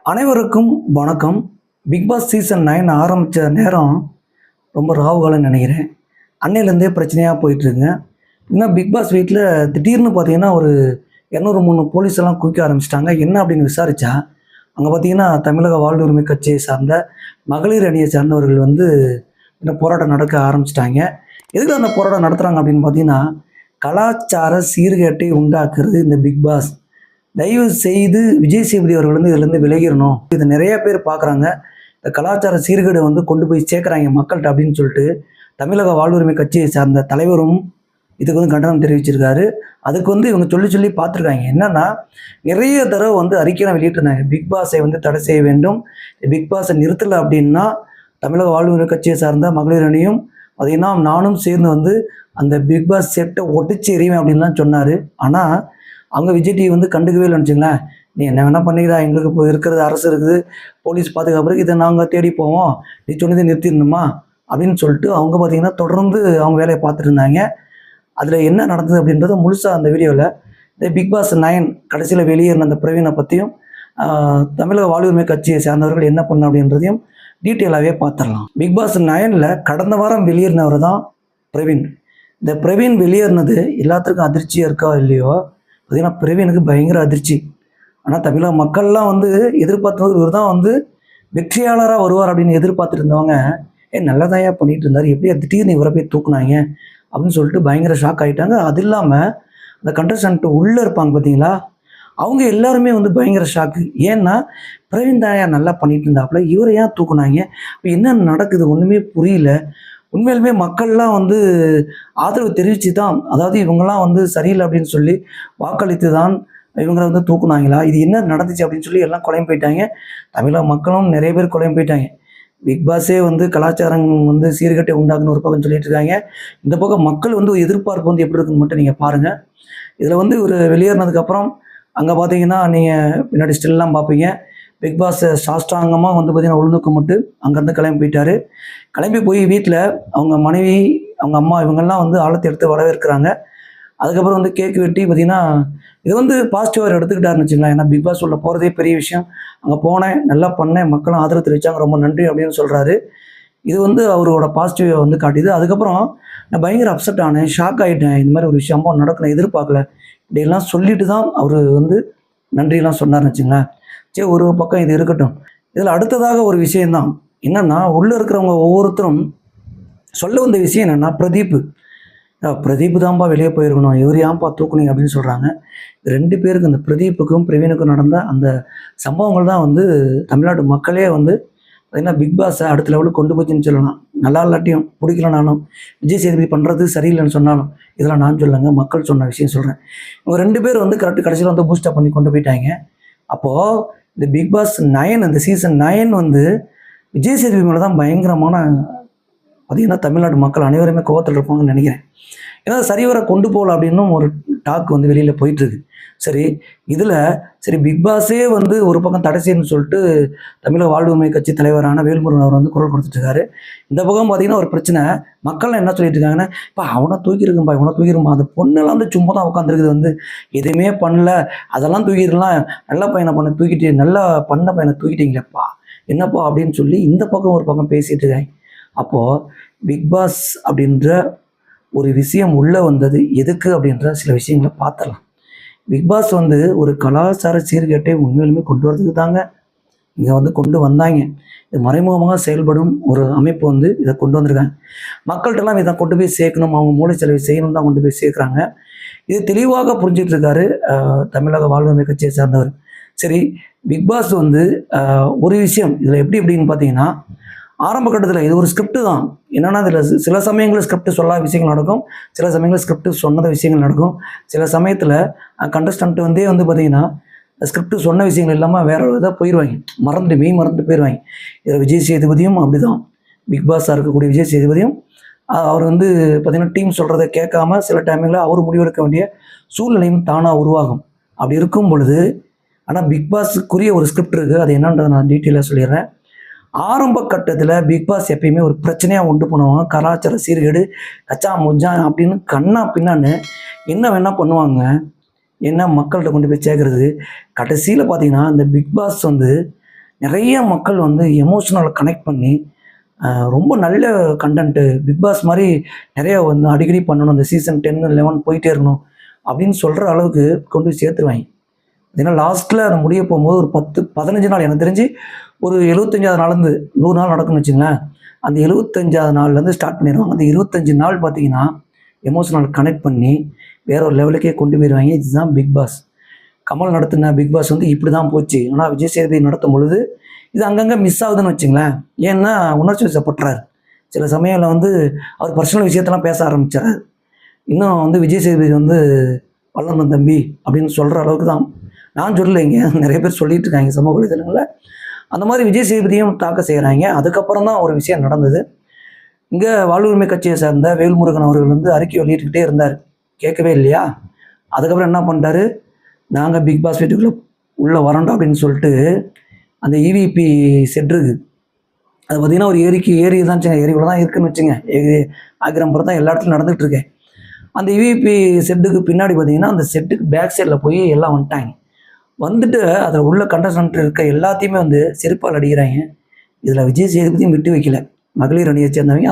அனைவருக்கும் வணக்கம். Big Boss season 9 ஆரம்பித்த நேரம் ரொம்ப ராவுகாலம்னு நினைக்கிறேன். அன்னையிலேருந்தே பிரச்சனையாக போயிட்டுருங்க. இன்னும் பிக் பாஸ் வீட்டில் திடீர்னு பார்த்தீங்கன்னா ஒரு 200-300 போலீஸ் எல்லாம் குவிக்க ஆரம்பிச்சிட்டாங்க. என்ன அப்படின்னு விசாரித்தா அங்கே பார்த்தீங்கன்னா தமிழக வாழ்வு உரிமை கட்சியை சார்ந்த மகளிர் அணியை சார்ந்தவர்கள் இந்த போராட்டம் நடக்க ஆரம்பிச்சிட்டாங்க. எதுக்கு அந்த போராட்டம் நடத்துகிறாங்க அப்படின்னு பார்த்தீங்கன்னா, கலாச்சார சீர்கேட்டை உண்டாக்குறது இந்த பிக் பாஸ். தயவு செய்து விஜய் சேதுபதி அவர்கள் இதுலேருந்து விலகிடணும். இதை நிறைய பேர் பார்க்குறாங்க. இந்த கலாச்சார சீர்கேடு கொண்டு போய் சேர்க்குறாங்க மக்கள்கிட்ட அப்படின்னு சொல்லிட்டு தமிழக வாழ்வுரிமை கட்சியை சார்ந்த தலைவரும் இதுக்கு கண்டனம் தெரிவிச்சிருக்காரு. அதுக்கு இவங்க சொல்லி பார்த்துருக்காங்க. என்னன்னா, நிறைய தடவை அறிக்கையெல்லாம் வெளியிட்டிருந்தாங்க. பிக் பாஸை தடை செய்ய வேண்டும், பிக் பாஸை நிறுத்தலை அப்படின்னா தமிழக வாழ்வுரிமை கட்சியை சார்ந்த மகளிர் அணியும் பார்த்தீங்கன்னா நானும் சேர்ந்து அந்த பிக் பாஸ் செட்டை ஒட்டிச்சு எறிவேன் அப்படின்லாம் சொன்னார். ஆனால் அவங்க விஜய் டிவி கண்டுக்கவே இல்லைன்னு வச்சுங்களேன். நீ என்ன வேணால் பண்ணிக்கிறா, எங்களுக்கு இப்போ இருக்கிறது அரசு இருக்குது, போலீஸ் பாதுகாப்பு, இதை நாங்கள் தேடி போவோம், நீ சொன்னதை நிறுத்திடணுமா அப்படின்னு சொல்லிட்டு அவங்க பார்த்தீங்கன்னா தொடர்ந்து அவங்க வேலையை பார்த்துட்டு இருந்தாங்க. அதில் என்ன நடந்தது அப்படின்றத முழுசாக அந்த வீடியோவில் இந்த பிக் பாஸ் 9 கடைசியில் வெளியேறின அந்த பிரவீனை பற்றியும் தமிழக வாழ்வுரிமை கட்சியை சேர்ந்தவர்கள் என்ன பண்ண அப்படின்றதையும் டீட்டெயிலாகவே பார்த்துடலாம். பிக் பாஸ் 9ல் கடந்த வாரம் வெளியேறினவர் தான் பிரவீன். இந்த பிரவீன் வெளியேறினது எல்லாத்துக்கும் அதிர்ச்சியாக இருக்கா இல்லையோ, பார்த்தீங்கன்னா பிரவீனுக்கு பயங்கர அதிர்ச்சி. ஆனால் தமிழக மக்கள்லாம் எதிர்பார்த்தது இவர் தான் வெற்றியாளராக வருவார் அப்படின்னு எதிர்பார்த்துட்டு இருந்தவங்க, நல்லதாயா பண்ணிட்டு இருந்தார், எப்படியா திடீர்னு இவரை போய் தூக்குனாங்க அப்படின்னு சொல்லிட்டு பயங்கர ஷாக் ஆகிட்டாங்க. அது இல்லாமல் அந்த கண்டஸ்டன்ட் உள்ளே இருப்பாங்க பார்த்தீங்களா, அவங்க எல்லாருமே பயங்கர ஷாக்கு. ஏன்னா பிரவீன் தாயா நல்லா பண்ணிட்டு இருந்தாப்புல, இவரை ஏன் தூக்குனாங்க, இப்போ என்ன நடக்குது ஒன்றுமே புரியல. உண்மையிலுமே மக்கள்லாம் ஆதரவு தெரிவித்து தான், அதாவது இவங்கெல்லாம் சரியில்லை அப்படின்னு சொல்லி வாக்களித்து தான் இவங்களை தூக்குனாங்களா, இது என்ன நடந்துச்சு அப்படின்னு சொல்லி எல்லாம் குழம்பு போயிட்டாங்க. தமிழக மக்களும் நிறைய பேர் குழம்பு போயிட்டாங்க. பிக் பாஸே கலாச்சாரம் சீர்கேட்டை உண்டாக்குன்னு ஒரு பக்கம் சொல்லிட்டு இருக்காங்க. இந்த பக்கம் மக்கள் எதிர்பார்ப்பு எப்படி இருக்குன்னு மட்டும் நீங்கள் பாருங்கள். இதில் ஒரு வெளியேறினதுக்கப்புறம் அங்கே பார்த்தீங்கன்னா நீங்கள் பின்னாடி ஸ்டில்லாம் பார்ப்பீங்க. பிக் பாஸ் சாஷ்டாங்கமாக பார்த்தீங்கன்னா உளுந்துக்கு மட்டும் அங்கேருந்து கிளம்பி போயிட்டார். கிளம்பி போய் வீட்டில் அவங்க மனைவி, அவங்க அம்மா இவங்கெல்லாம் ஆழத்தை எடுத்து வரவேற்கிறாங்க. அதுக்கப்புறம் கேக் வெட்டி பார்த்தீங்கன்னா இது பாசிட்டிவாக எடுத்துக்கிட்டாருன்னு வச்சுக்கலாம். ஏன்னா பிக் பாஸ் உள்ள போகிறதே பெரிய விஷயம். அங்கே போனேன், நல்லா பண்ணேன், மக்களும் ஆதரவு தெரிவித்தாங்க, ரொம்ப நன்றி அப்படின்னு சொல்கிறாரு. இது அவரோட பாசிட்டிவை காட்டிது. அதுக்கப்புறம் நான் பயங்கர அப்செட் ஆனேன், ஷாக் ஆகிட்டேன். இந்த மாதிரி ஒரு விஷயமா நடக்கணும், எதிர்பார்க்கல, இப்படியெல்லாம் சொல்லிட்டு தான் அவர் நன்றியெல்லாம் சொன்னார்னு வச்சுங்களேன். சரி, ஒரு பக்கம் இது இருக்கட்டும். இதில் அடுத்ததாக ஒரு விஷயந்தான் என்னென்னா, உள்ளே இருக்கிறவங்க ஒவ்வொருத்தரும் சொல்ல வந்த விஷயம் என்னென்னா, பிரதீப் தான்ப்பா வெளியே போயிருக்கணும், இவர் ஏன்ப்பா தூக்குனீங்க அப்படின்னு சொல்கிறாங்க. 2 பேருக்கு, இந்த பிரதீப்புக்கும் பிரவீனுக்கும் நடந்த அந்த சம்பவங்கள் தான் தமிழ்நாட்டு மக்களே பார்த்திங்கன்னா பிக் பாஸை அடுத்த லெவலுக்கு கொண்டு போச்சுன்னு சொல்லலாம். நல்லா இல்லாட்டியும் பிடிக்கலனாலும் விஜய் சேதுபதி பண்ணுறது சரியில்லைன்னு சொன்னாலும் இதெல்லாம் நான் சொல்லலைங்க, மக்கள் சொன்ன விஷயம் சொல்கிறேன். இவங்க 2 பேர் கடைசியில் பூஸ்டப் பண்ணி கொண்டு போயிட்டாங்க. அப்போது இந்த பிக் பாஸ் 9 இந்த சீசன் 9 விஜய் சேதுபதி மேலே தான் பயங்கரமான பார்த்தீங்கன்னா தமிழ்நாடு மக்கள் அனைவருமே கோவத்தில் இருப்பாங்கன்னு நினைக்கிறேன். ஏன்னா சரிவர கொண்டு போகல அப்படின்னும் ஒரு டாக் வெளியில் போயிட்டுருக்கு. சரி, இதில் பிக் பாஸே ஒரு பக்கம் தடை செய்யணும்னு சொல்லிட்டு தமிழக வாழ்வுரிமை கட்சி தலைவரான வேல்முருகன் அவர் குரல் கொடுத்துட்ருக்காரு. இந்த பக்கம் பார்த்தீங்கன்னா ஒரு பிரச்சனை, மக்கள்லாம் என்ன சொல்லிட்டு இருக்காங்கன்னா, இப்போ அவனை தூக்கியிருக்கும்பா, இவனை தூக்கிருமா, அந்த பொண்ணெல்லாம் சும்மா தான் உட்காந்துருக்குது, எதுவுமே பண்ணல, அதெல்லாம் தூக்கிடலாம், நல்ல பையனை பண்ண தூக்கிட்டு, நல்லா பண்ண பையனை தூக்கிட்டீங்களேப்பா, என்னப்பா அப்படின்னு சொல்லி இந்த பக்கம் ஒரு பக்கம் பேசிகிட்டு இருக்காங்க. அப்போது பிக் பாஸ் அப்படின்ற ஒரு விஷயம் உள்ளே வந்தது எதுக்கு அப்படின்ற சில விஷயங்களை பார்த்துடலாம். பிக் பாஸ் ஒரு கலாச்சார சீர்கேட்டை உண்மையிலுமே கொண்டு வரதுக்கு தாங்க இங்கே கொண்டு வந்தாங்க. இது மறைமுகமாக செயல்படும் ஒரு அமைப்பு இதை கொண்டு வந்திருக்காங்க. மக்கள்கிட்டலாம் இதை கொண்டு போய் சேர்க்கணும், அவங்க மூளை செலவு செய்யணும் தான் கொண்டு போய் சேர்க்குறாங்க. இது தெளிவாக புரிஞ்சிட்டு இருக்காரு தமிழக வாழ்வுரிமை கட்சியை சார்ந்தவர். சரி, பிக் பாஸ் ஒரு விஷயம் இதில் எப்படின்னு பார்த்தீங்கன்னா, ஆரம்ப கட்டத்தில் இது ஒரு ஸ்கிரிப்டு தான். என்னென்னா இதில் சில சமயங்களில் ஸ்கிரிப்ட் சொல்லாத விஷயங்கள் நடக்கும், சில சமயங்களில் ஸ்கிரிப்ட் சொன்னத விஷயங்கள் நடக்கும். சில சமயத்தில் கண்டஸ்டன்ட் பார்த்தீங்கன்னா ஸ்கிரிப்ட் சொன்ன விஷயங்கள் இல்லாமல் வேற ஒரு இதாக போயிடுவாங்க, மறந்துட்டு போயிடுவாங்க. இதில் விஜய் சேதுபதியும் அப்படி தான். பிக் பாஸாக இருக்கக்கூடிய விஜய் சேதுபதியும் அவர் பார்த்திங்கன்னா டீம் சொல்கிறத கேட்காம சில டைமில் அவர் முடிவெடுக்க வேண்டிய சூழ்நிலையும் தானாக உருவாகும். அப்படி இருக்கும் பொழுது ஆனால் பிக் பாஸுக்குரிய ஒரு ஸ்கிரிப்ட் இருக்குது. அது என்னன்றதை நான் டீட்டெயிலாக சொல்லிடுறேன். ஆரம்ப கட்டத்தில் பிக் பாஸ் எப்பயுமே ஒரு பிரச்சனையாக உண்டு பண்ணுவாங்க. கலாச்சார சீர்கேடு, கச்சா முஜா அப்படின்னு கண்ணா பின்னான்னு என்ன வேணால் பண்ணுவாங்க. என்ன மக்கள்கிட்ட கொண்டு போய் சேர்க்குறது. கடைசியில் பார்த்தீங்கன்னா இந்த பிக் பாஸ் நிறைய மக்கள் வந்து எமோஷனல் கனெக்ட் பண்ணி ரொம்ப நல்ல கண்டென்ட்டு பிக் பாஸ் மாதிரி நிறைய வந்து அடிக்கடி பண்ணணும், இந்த சீசன் 10 11 போயிட்டே இருக்கணும் அப்படின்னு சொல்கிற அளவுக்கு கொண்டு போய் சேர்த்துருவாங்க. ஏன்னா லாஸ்ட்டில் அது முடிய போகும்போது ஒரு 10-15 நாள், எனக்கு தெரிஞ்சு ஒரு 75வது நாள்லேருந்து 100 நாள் நடக்கும்னு வச்சுங்களேன். அந்த 75வது நாள்லேருந்து ஸ்டார்ட் பண்ணிடுவாங்க. அந்த 25 நாள் பார்த்தீங்கன்னா எமோஷனல் கனெக்ட் பண்ணி வேற ஒரு லெவலுக்கே கொண்டு போயிடுவாங்க. இதுதான் பிக் பாஸ். கமல் நடத்தின பிக் பாஸ் வந்து இப்படி தான் போச்சு. ஆனால் விஜய் சேதுபதி நடத்தும் பொழுது இது அங்கங்கே மிஸ் ஆகுதுன்னு வச்சுங்களேன். ஏன்னா உணர்ச்சி வசப்படுறாரு. சில சமயங்களில் வந்து அவர் பர்சனல் விஷயத்தெல்லாம் பேச ஆரம்பிச்சார். இன்னும் வந்து விஜய் சேதுபதி வந்து வளர்ந்த தம்பி அப்படின்னு சொல்கிற அளவுக்கு தான். நான் சொல்லலைங்க, நிறைய பேர் சொல்லிட்டு இருக்காங்க சமூக வலைதளங்களில். அந்த மாதிரி விஜய் சேதுபதியும் தாக்க செய்கிறாங்க. அதுக்கப்புறம் தான் ஒரு விஷயம் நடந்தது. இங்கே வாழ்வுரிமை கட்சியை சேர்ந்த வேல்முருகன் அவர்கள் வந்து அறிக்கை வெளியிட்டுக்கிட்டே இருந்தார். கேட்கவே இல்லையா? அதுக்கப்புறம் என்ன பண்ணிட்டாரு, நாங்கள் பிக் பாஸ் வீட்டுக்குள்ளே உள்ளே வரண்டோம் அப்படின்னு சொல்லிட்டு அந்த இவிபி செட் இருக்குது. அது பார்த்திங்கன்னா ஒரு ஏரி தான் வச்சுங்க, ஏரிக்குள்ளே தான் இருக்குதுன்னு வச்சுங்க. ஆக்கிரமிப்புறம் தான் எல்லா இடத்துலையும் நடந்துகிட்டு இருக்கேன். அந்த இவிபி செட்டுக்கு பின்னாடி பார்த்திங்கன்னா அந்த செட்டுக்கு பேக் சைடில் போய் எல்லாம் வந்துட்டாங்க. வந்துட்டு அதில் உள்ள கண்டஸ்டன்ட் இருக்க எல்லாத்தையுமே வந்து செருப்பால் அடிக்கிறாங்க. இதில் விஜய் சேதுபதியும் விட்டு வைக்கல. மகளிர் அணியை சேர்ந்தவங்க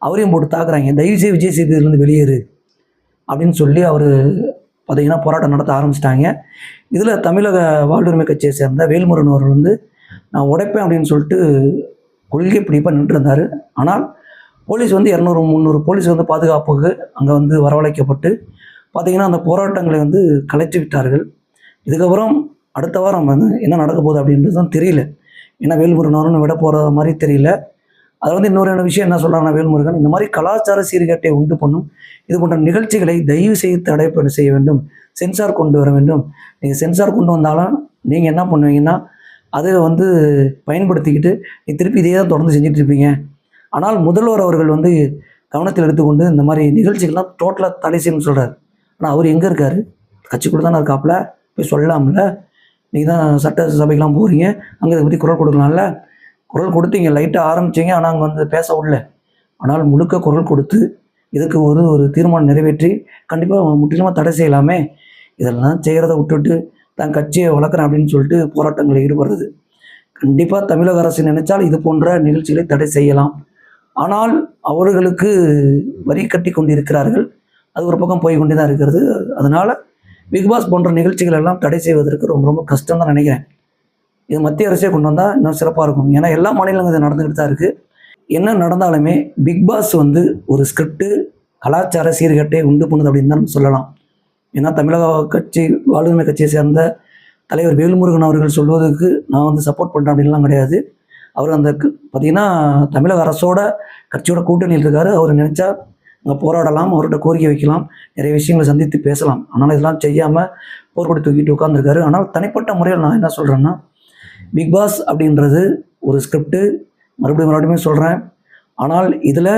அவரையும் போட்டு தாக்குறாங்க. தயவுசெய்து விஜய் சேதுபதியிலேருந்து வெளியேறு அப்படின்னு சொல்லி அவர் பார்த்திங்கன்னா போராட்டம் நடத்த ஆரம்பிச்சிட்டாங்க. இதில் தமிழக வாழ்வுரிமை கட்சியை சேர்ந்த வேல்முருகன் அவர்கள் வந்து நான் உடைப்பேன் அப்படின்னு சொல்லிட்டு கொள்கை பிடிப்பாக நின்றுருந்தார். ஆனால் போலீஸ் வந்து 200-300 போலீஸ் வந்து பாதுகாப்புக்கு அங்கே வந்து வரவழைக்கப்பட்டு பார்த்திங்கன்னா அந்த போராட்டங்களை வந்து கலைச்சி விட்டார்கள். இதுக்கப்புறம் அடுத்த வாரம் வந்து என்ன நடக்க போகுது அப்படின்றது தான் தெரியல. ஏன்னா வேல்முருகன் விட போகிற மாதிரி தெரியல. அது வந்து இன்னொரு விஷயம் என்ன சொல்கிறாங்கன்னா, வேல்முருகன் இந்த மாதிரி கலாச்சார சீர்கேட்டை உண்டு பண்ணும் இது போன்ற நிகழ்ச்சிகளை தயவு செய்து தடை செய்ய வேண்டும், சென்சார் கொண்டு வர வேண்டும். நீங்கள் சென்சார் கொண்டு வந்தாலும் நீங்கள் என்ன பண்ணுவீங்கன்னா அதை வந்து பயன்படுத்திக்கிட்டு நீ திருப்பி இதே தான் தொடர்ந்து செஞ்சுட்டு இருப்பீங்க. ஆனால் முதல்வர் அவர்கள் வந்து கவனத்தில் எடுத்துக்கொண்டு இந்த மாதிரி நிகழ்ச்சிகள்லாம் டோட்டலாக தடை செய்யணும்னு சொல்கிறார். ஆனால் அவர் எங்கே இருக்கார்? கட்சிக்குள்ளே தானே இருக்காப்புல. போய் சொல்லலாம்ல. நீங்கள் தான் சட்ட சபைக்கெலாம் போகிறீங்க, அங்கே இதை பற்றி குரல் கொடுக்கலாம்ல. குரல் கொடுத்தீங்க, லைட்டாக ஆரம்பிச்சிங்க, ஆனால் அங்கே வந்து பேச விடல. ஆனால் முழுக்க குரல் கொடுத்து இதுக்கு ஒரு தீர்மானம் நிறைவேற்றி கண்டிப்பாக முற்றிலுமாக தடை செய்யலாமே. இதெல்லாம் செய்கிறத விட்டுட்டு தான் கட்சியை வளர்க்குறேன் அப்படின்னு சொல்லிட்டு போராட்டங்களில் ஈடுபடுறது. கண்டிப்பாக தமிழக அரசு நினைச்சால் இது போன்ற நிகழ்ச்சிகளை தடை செய்யலாம். ஆனால் அவர்களுக்கு வரி கட்டி கொண்டிருக்கிறார்கள். அது ஒரு பக்கம் போய் கொண்டு தான் இருக்கிறது. அதனால் பிக்பாஸ் போன்ற நிகழ்ச்சிகள் எல்லாம் தடை செய்வதற்கு ரொம்ப ரொம்ப கஷ்டம் தான் நினைக்கிறேன். இது மத்திய அரசே கொண்டு வந்தால் இன்னும் சிறப்பாக இருக்கும். ஏன்னா எல்லா மாநிலங்களும் இது நடந்துக்கிட்டு தான் இருக்குது. என்ன நடந்தாலுமே பிக்பாஸ் வந்து ஒரு ஸ்கிரிப்டு கலாச்சார சீர்கேட்டை உண்டு பண்ணுது அப்படின்னு தான் சொல்லலாம். ஏன்னா தமிழக கட்சி வாழ்வுரிமை கட்சியை சேர்ந்த தலைவர் வேல்முருகன் அவர்கள் சொல்வதற்கு நான் வந்து சப்போர்ட் பண்ணுறேன் அப்படின்லாம் கிடையாது. அவர் அந்த பார்த்திங்கன்னா தமிழக அரசோட கட்சியோட கூட்டணியில் இருக்கார். அவர் நினச்சா அங்கே போராடலாம், அவர்கிட்ட கோரிக்கை வைக்கலாம், நிறைய விஷயங்களை சந்தித்து பேசலாம். ஆனால் இதெல்லாம் செய்யாமல் போர்க்கொடி தூக்கிட்டு உட்காந்துருக்காரு. ஆனால் தனிப்பட்ட முறையில் நான் என்ன சொல்கிறேன்னா, பிக்பாஸ் அப்படின்றது ஒரு ஸ்கிரிப்டு, மறுபடியும் சொல்கிறேன். ஆனால் இதில்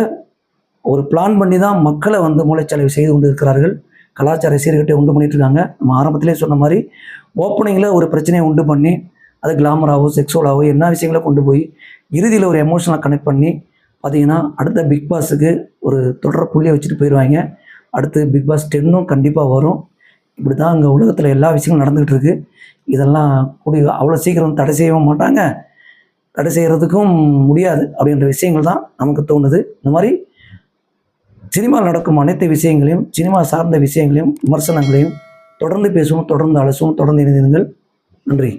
ஒரு பிளான் பண்ணி தான் மக்களை வந்து மூளைச்சலவை செய்து கொண்டு இருக்கிறார்கள். கலாச்சார சீர்கேட்டை உண்டு பண்ணிட்டு இருக்காங்க. நம்ம ஆரம்பத்திலே சொன்ன மாதிரி ஓப்பனிங்கில் ஒரு பிரச்சனையை உண்டு பண்ணி அது கிளாமராகவோ செக்ஸுவலாகவோ என்ன விஷயங்களை கொண்டு போய் இறுதியில் ஒரு எமோஷனலாக கனெக்ட் பண்ணி பார்த்திங்கன்னா அடுத்த பிக் பாஸுக்கு ஒரு தொடர் புள்ளியை வச்சுட்டு போயிடுவாங்க. அடுத்து பிக் பாஸ் 10 கண்டிப்பாக வரும். இப்படி தான் அங்கே உலகத்தில் எல்லா விஷயங்களும் நடந்துகிட்டு இருக்குது. இதெல்லாம் அவ்வளோ சீக்கிரம் தடை செய்யவும் மாட்டாங்க, தடை செய்கிறதுக்கும் முடியாது அப்படின்ற விஷயங்கள் தான் நமக்கு தோணுது. இந்த மாதிரி சினிமாவில் நடக்கும் அனைத்து விஷயங்களையும், சினிமா சார்ந்த விஷயங்களையும், விமர்சனங்களையும் தொடர்ந்து பேசுவோம், தொடர்ந்து அலசுவோம், தொடர்ந்து இணைந்திருங்கள். நன்றி.